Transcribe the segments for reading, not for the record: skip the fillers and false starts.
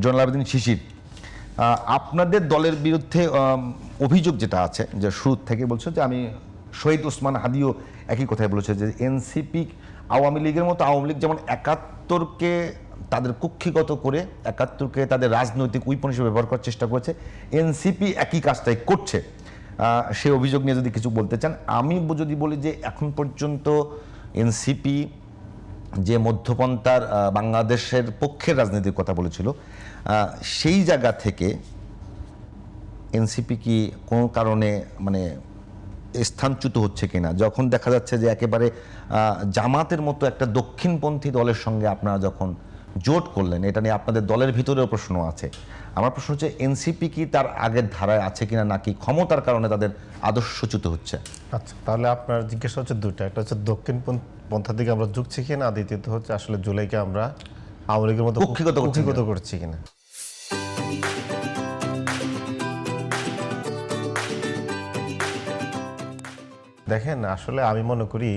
জয়নাল আবেদিন শিশির, আপনাদের দলের বিরুদ্ধে অভিযোগ যেটা আছে যে শুরু থেকে বলছে যে আমি শহীদ ওসমান হাদিও একই কথাই বলেছে যে এনসিপি আওয়ামী লীগের মতো আওয়ামী লীগ যেমন ৭১কে তাদের কুক্ষিগত করে ৭১কে তাদের রাজনৈতিক উইপন হিসেবে ব্যবহার করার চেষ্টা করেছে, এনসিপি একই কাজটাই করছে। সে অভিযোগ নিয়ে যদি কিছু বলতে চান। আমি যদি বলি যে এখন পর্যন্ত এনসিপি যে মধ্যপন্থার বাংলাদেশের পক্ষের রাজনীতির কথা বলেছিল, সেই জায়গা থেকে এনসিপি কি কোনো কারণে মানে স্থানচ্যুত হচ্ছে কিনা, যখন দেখা যাচ্ছে যে একেবারে জামাতের মতো একটা দক্ষিণপন্থী দলের সঙ্গে আপনারা যখন জোট করলেন, এটা নিয়ে আপনাদের দলের ভিতরেও প্রশ্ন আছে। আমার প্রশ্ন হচ্ছে এনসিপি কি তার আগের ধারায় আছে কিনা, নাকি ক্ষমতার কারণে তাদের আদর্শচ্যুত হচ্ছে? আচ্ছা, তাহলে আপনার জিজ্ঞাসা হচ্ছে দুটো, একটা হচ্ছে দক্ষিণ পন্থার দিকে আমরা ঝুঁকছি কিনা, দ্বিতীয়ত হচ্ছে আসলে জুলাইকে আমরা আওয়ামী লীগের মতো কুক্ষিগত করছি কিনা। দেখেন, আসলে আমি মনে করি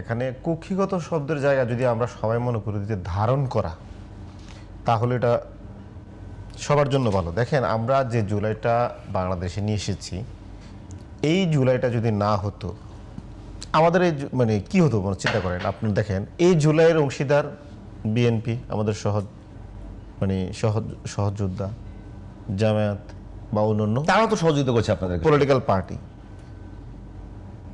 এখানে কুক্ষিগত শব্দের জায়গা যদি আমরা সবাই মনে করি যে ধারণ করা, তাহলে এটা সবার জন্য ভালো। দেখেন, আমরা যে জুলাইটা বাংলাদেশে নিয়ে এসেছি, এই জুলাইটা যদি না হতো আমাদের এই মানে কি হতো চিন্তা করেন আপনি। দেখেন, এই জুলাইয়ের অংশীদার বিএনপি, আমাদের সহযোদ্ধা জামায়াত বা অন্যান্য, তারাও তো সহযোগিতা করছে আপনাদের পলিটিক্যাল পার্টি।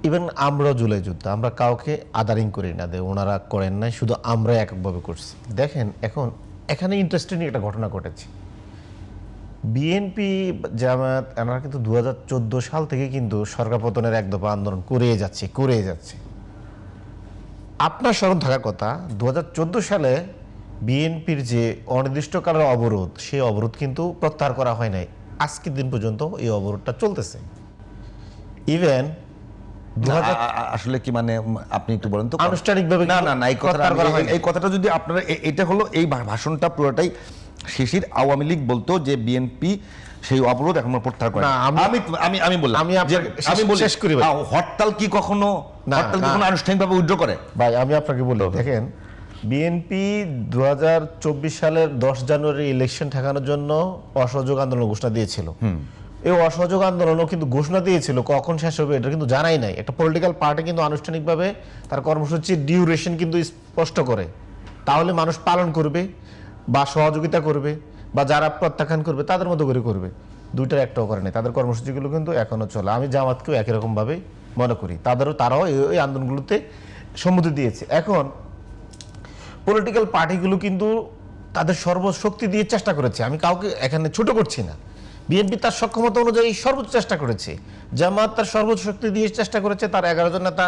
ইভেন আমরা জুলাই যোদ্ধা, আমরা কাউকে আদারিং করি না, ওনারা করেন নাই, শুধু আমরা এককভাবে করছি। দেখেন, এখন এখানে ইন্টারেস্টিং একটা ঘটনা ঘটেছে। বিএনপি জামায়াত এনারা কিন্তু 2014 সাল থেকে কিন্তু সরকার পতনের এক দফা আন্দোলন করে যাচ্ছে। আপনার স্মরণ থাকার কথা, 2014 সালে বিএনপির যে অনির্দিষ্টকালের অবরোধ, সেই অবরোধ কিন্তু প্রত্যাহার করা হয় নাই। আজকের দিন পর্যন্ত এই অবরোধটা চলতেছে। ইভেন আসলে কি মানে আপনি একটু বলেন তো আনুষ্ঠানিকভাবে না এই কথাটা যদি আপনারা, এটা হলো এই ভাষণটা পুরোটাই শিশির আওয়ামী লীগ বলতো যে বিএনপি সেই অবরোধ এখন প্রত্যাহার করে। আমি বললাম, আমি শেষ করি, হরতাল কি কখনো আনুষ্ঠানিকভাবে উইথড্র করে? ভাই আমি আপনাকে বলি, দেখেন, বিএনপি 2024 সালের 10 জানুয়ারি ইলেকশন ঠেকানোর জন্য অসহযোগ আন্দোলন ঘোষণা দিয়েছিল। এই অসহযোগ আন্দোলনও কিন্তু ঘোষণা দিয়েছিল, কখন শেষ হবে এটা কিন্তু জানাই নাই। একটা পলিটিক্যাল পার্টি কিন্তু আনুষ্ঠানিকভাবে তার কর্মসূচির ডিউরেশন কিন্তু স্পষ্ট করে, তাহলে মানুষ পালন করবে বা সহযোগিতা করবে বা যারা প্রত্যাখ্যান করবে তাদের মতো করে করবে। দুইটার একটাও করে নাই, তাদের কর্মসূচিগুলো কিন্তু এখনো চলে। আমি জামাতকেও একই রকমভাবে মনে করি, তারাও এই আন্দোলনগুলোতে সম্মতি দিয়েছে। এখন পলিটিক্যাল পার্টিগুলো কিন্তু তাদের সর্বশক্তি দিয়ে চেষ্টা করেছে, আমি কাউকে এখানে ছোট করছি না। বিএনপি তার সক্ষমতা অনুযায়ী সর্বোচ্চ চেষ্টা করেছে, জামাত তার সর্বোচ্চ শক্তি দিয়ে চেষ্টা করেছে, তার 11 জন নেতা,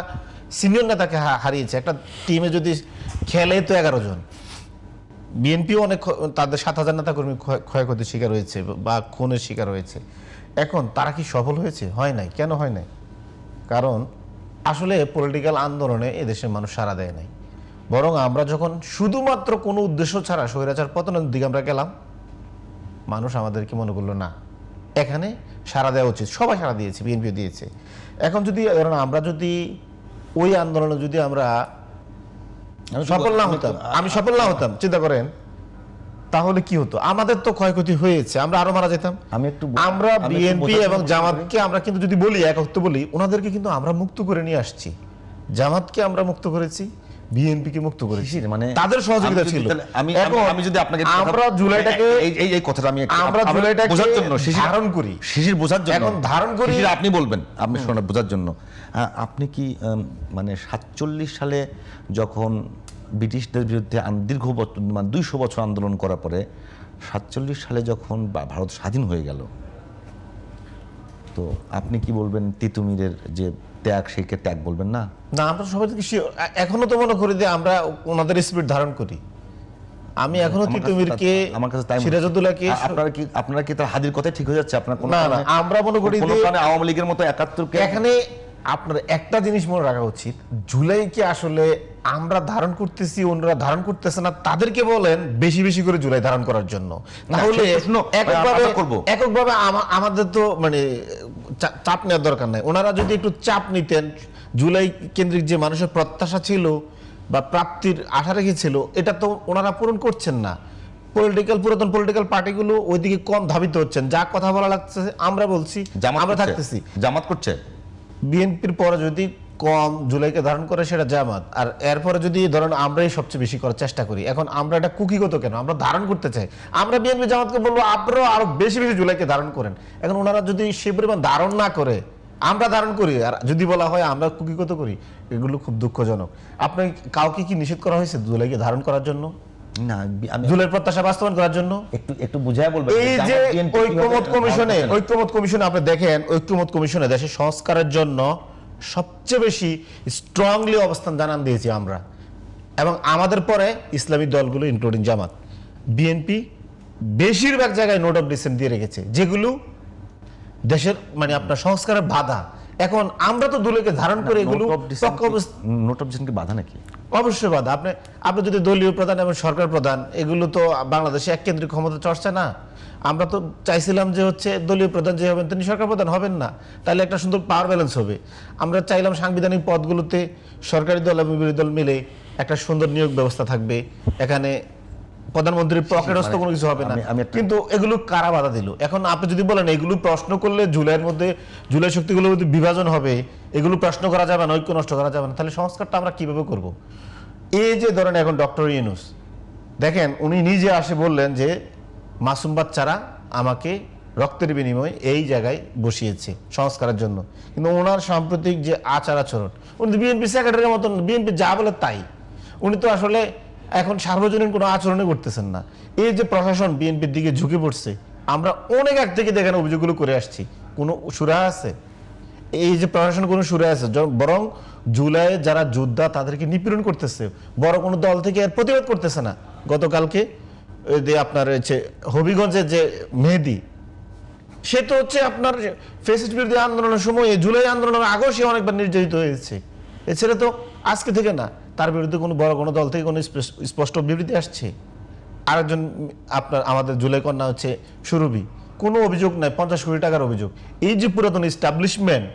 সিনিয়র নেতাকে হারিয়েছে। একটা টিমে যদি খেলে তো 11 জন। বিএনপিও অনেক, তাদের 7,000 নেতা কর্মী ক্ষয়ক্ষতির শিকার হয়েছে বা খুনের শিকার হয়েছে। এখন তারা কি সফল হয়েছে? হয় নাই। কেন হয় নাই? কারণ আসলে পলিটিক্যাল আন্দোলনে এদেশের মানুষ সাড়া দেয় নাই। বরং আমরা যখন শুধুমাত্র কোনো উদ্দেশ্য ছাড়া স্বৈরাচার পতনের দিকে আমরা গেলাম, মানুষ আমাদেরকে মনে করলো না, এখানে সাড়া দেওয়া উচিত। সবাই সাড়া দিয়েছে, বিএনপিও দিয়েছে। এখন যদি আমরা যদি ওই আন্দোলনে যদি আমরা সফল না হতাম, চিন্তা করেন তাহলে কি হতো? আমাদের তো ক্ষয়ক্ষতি হয়েছে, আমরা আরো মারা যেতাম। আমরা বিএনপি এবং জামাতকে আমরা কিন্তু যদি বলি একত্র বলি, ওনাদেরকে কিন্তু আমরা মুক্ত করে নিয়ে আসছি। জামাতকে আমরা মুক্ত করেছি, বিএনপিকে মুক্ত করেছি, মানে তাদের সহযোগিতা ছিল। আমি যদি আপনাকে আমরা জুলাইটাকে এই কথাটা আমরা জুলাইটাকে বোঝার জন্য ধারণ করি, শিশির বোঝার জন্য এখন ধারণ করি, আপনি বলবেন, আপনি শোনা বোঝার জন্য। আপনি কি মানে 47 সালে যখন ব্রিটিশদের বিরুদ্ধে দীর্ঘ মানে 200 বছর আন্দোলন করার পরে 47 সালে যখন ভারত স্বাধীন হয়ে গেল, তো আপনি কি বলবেন তিতুমিরের যে ত্যাগ, সেই ত্যাগ বলবেন না? না, আমরা সবাই এখনো তো মনে করি যে আমরা ওনাদের স্পিরিট ধারণ করি। আমি এখনো তিতুমিরকে, আমার কাছে সিরাজউদ্দৌলাকে, আপনারা কি তার হাদির কথাই ঠিক হয়ে যাচ্ছে? আপনার না, আমরা মনে করি যে আওয়ামী লীগের মতো 71কে এখানে আপনার একটা জিনিস মনে রাখা উচিত, জুলাইকে আসলে আমরা ধারণ করতেছি, অন্যরা ধারণ করতেছে না। তাদেরকে বলেন বেশি বেশি করে জুলাই ধারণ করার জন্য, তাহলে এককভাবে আমাদের তো মানে চাপ নেওয়ার দরকার নাই। ওনারা যদি একটু চাপ নিতেন, জুলাই কেন্দ্রিক যে মানুষের প্রত্যাশা ছিল বা প্রাপ্তির আশা রেখেছিল, এটা তো ওনারা পূরণ করছেন না। পুরাতন পলিটিক্যাল পার্টিগুলো ওইদিকে কম ধাবিত হচ্ছেন, যা কথা বলা লাগছে আমরা বলছি, আমরা থাকতেছি। জামাত করছে বিএনপির পরে যদি কম জুলাইকে ধারণ করে সেটা জামাত, আর এরপরে যদি ধরেন আমরাই সবচেয়ে বেশি করার চেষ্টা করি। এখন আমরা এটা কুকিগত কেন, আমরা ধারণ করতে চাই। আমরা বিএনপি জামাতকে বলবো আপনারাও আরো বেশি বেশি জুলাইকে ধারণ করেন। এখন ওনারা যদি সে পরিমাণ ধারণ না করে আমরা ধারণ করি, আর যদি বলা হয় আমরা কুকিগত করি, এগুলো খুব দুঃখজনক। আপনি কাউকে কি নিষেধ করা হয়েছে জুলাইকে ধারণ করার জন্য? না, জুলাইয়ের প্রত্যাশা বাস্তবায়ন করার জন্য? একটু বুঝায় বলবেন। এই যে ঐক্যমত কমিশনে আপনি দেখেন, ঐক্যমত কমিশনে দেশের সংস্কারের জন্য সবচেয়ে বেশি স্ট্রংলি অবস্থান জানান দিয়েছি আমরা, এবং আমাদের পরে ইসলামী দলগুলো ইনক্লুডিং জামাত। বিএনপি বেশিরভাগ জায়গায় নোট অফ ডিসেন্ট দিয়ে রেখেছে, যেগুলো দেশের মানে আপনার সংস্কারের বাধা। এখন আমরা তো দুলেকে ধারণ করে এগুলো নোট অফ ডিসেন্ট কি বাধা নাকি? অবশ্যই বাধা। আপনি যদি দলীয় প্রধান এবং সরকার প্রধান, এগুলো তো বাংলাদেশে এক কেন্দ্রিক ক্ষমতা চর্চা না। আমরা তো চাইছিলাম যে হচ্ছে দলীয় প্রধান যে হবেন তিনি সরকার প্রধান হবেন না, তাহলে একটা সুন্দর পাওয়ার ব্যালেন্স হবে। আমরা চাইলাম সাংবিধানিক পদগুলোতে সরকারি দল এবং বিরোধী দল মিলে একটা সুন্দর নিয়োগ ব্যবস্থা থাকবে, এখানে প্রধানমন্ত্রীর পকেটস্থ কোনো কিছু হবে না। কিন্তু এগুলো কারা বাধা দিল? এখন আপনি যদি বলেন এগুলো প্রশ্ন করলে জুলাইয়ের মধ্যে জুলাই শক্তিগুলোর মধ্যে বিভাজন হবে, এগুলো প্রশ্ন করা যাবে না, ঐক্য নষ্ট করা যাবে না, তাহলে সংস্কারটা আমরা কিভাবে করব? এই যে ধরেন এখন ডক্টর ইউনূস দেখেন, উনি নিজে আসে বললেন যে মাসুম বাচ্চারা আমাকে রক্তের বিনিময়ে এই জায়গায় বসিয়েছে সংস্কারের জন্য। কিন্তু ওনার সাম্প্রতিক যে আচরণ, উনি বিএনপি সেক্রেটারির মতন বিএনপি যা বলে তাই। উনি তো আসলে এখন সার্বজনীন কোনো আচরণে করতেছেন না। এই যে প্রশাসন বিএনপির দিকে ঝুঁকে পড়ছে, আমরা অনেক আগ থেকে দেখেন অভিযোগগুলো করে আসছি, কোনো সুরা আছে? এই যে প্রশাসন কোনো সুরা আছে? বরং জুলাই যারা যোদ্ধা তাদেরকে নিপীড়ন করতেছে, বড় কোনো দল থেকে এর প্রতিবাদ করতেছে না। গতকালকে যে আপনার হচ্ছে হবিগঞ্জের যে মেহেদি, সে তো হচ্ছে আপনার ফ্যাসিস্ট বিরোধী আন্দোলনের সময়, জুলাই আন্দোলনের আগেও সে অনেকবার নির্যাতিত হয়েছে। এছাড়া তো আজকে থেকে না, তার বিরুদ্ধে কোনো বড় কোনো দল থেকে কোনো স্পষ্ট বিবৃতি আসছে? আরেকজন আপনার আমাদের জুলাই কন্যা হচ্ছে সুরভি, কোনো অভিযোগ নাই, 50 কোটি টাকার অভিযোগ। এই যে পুরাতন এস্টাবলিশমেন্ট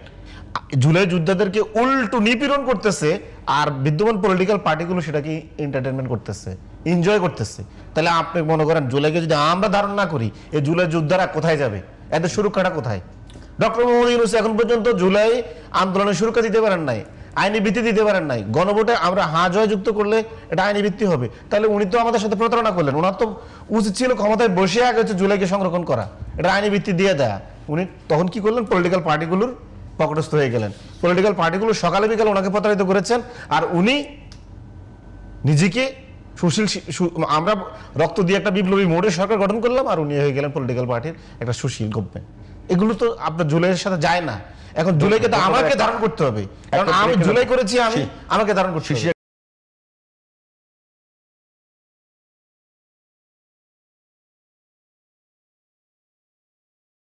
জুলাই যোদ্ধাদেরকে উল্টো নিপীড়ন করতেছে, আর বিদ্যমান পলিটিক্যাল পার্টিগুলো সেটাকে এন্টারটেনমেন্ট করতেছে, এনজয় করতেছে। তাহলে আপনি মনে করেন জুলাইকে যদি আমরা ধারণ না করি, এই জুলাই যোদ্ধারা কোথায় যাবে? এদের সুরক্ষাটা কোথায়? ডক্টর মোহাম্মদ ইউনূস এখন পর্যন্ত জুলাই আন্দোলনের সুরক্ষা দিতে পারেন নাই, আইনি ভিত্তি দিতে পারেন নাই। গণভোটে আমরা হা জয় যুক্ত করলে এটা আইনি ভিত্তি হবে। তাহলে উনি তো আমাদের সাথে প্রতারণা করলেন। ওনার তো উচিত ছিল ক্ষমতায় বসে আগে হচ্ছে জুলাইকে সংরক্ষণ করা, এটা আইনি ভিত্তি দিয়ে দেয়া। উনি তখন কি করলেন? পলিটিক্যাল পার্টিগুলোর পকেটস্থ হয়ে গেলেন। পলিটিক্যাল পার্টিগুলো সকালে বিকালে ওনাকে প্রতারিত করেছেন, আর উনি নিজেকে সুশীল, আমরা রক্ত দিয়ে একটা বিপ্লবী মোড়ে সরকার গঠন করলাম, আর উনি হয়ে গেলেন পলিটিক্যাল পার্টির একটা সুশীল গভর্নমেন্ট। এগুলো তো আপনার জুলাইয়ের সাথে যায় না। এখন জুলাইকে তো আমাকে ধারণ করতে হবে, কারণ আমি জুলাই করেছি, আমি আমাকে ধারণ করতে হবে।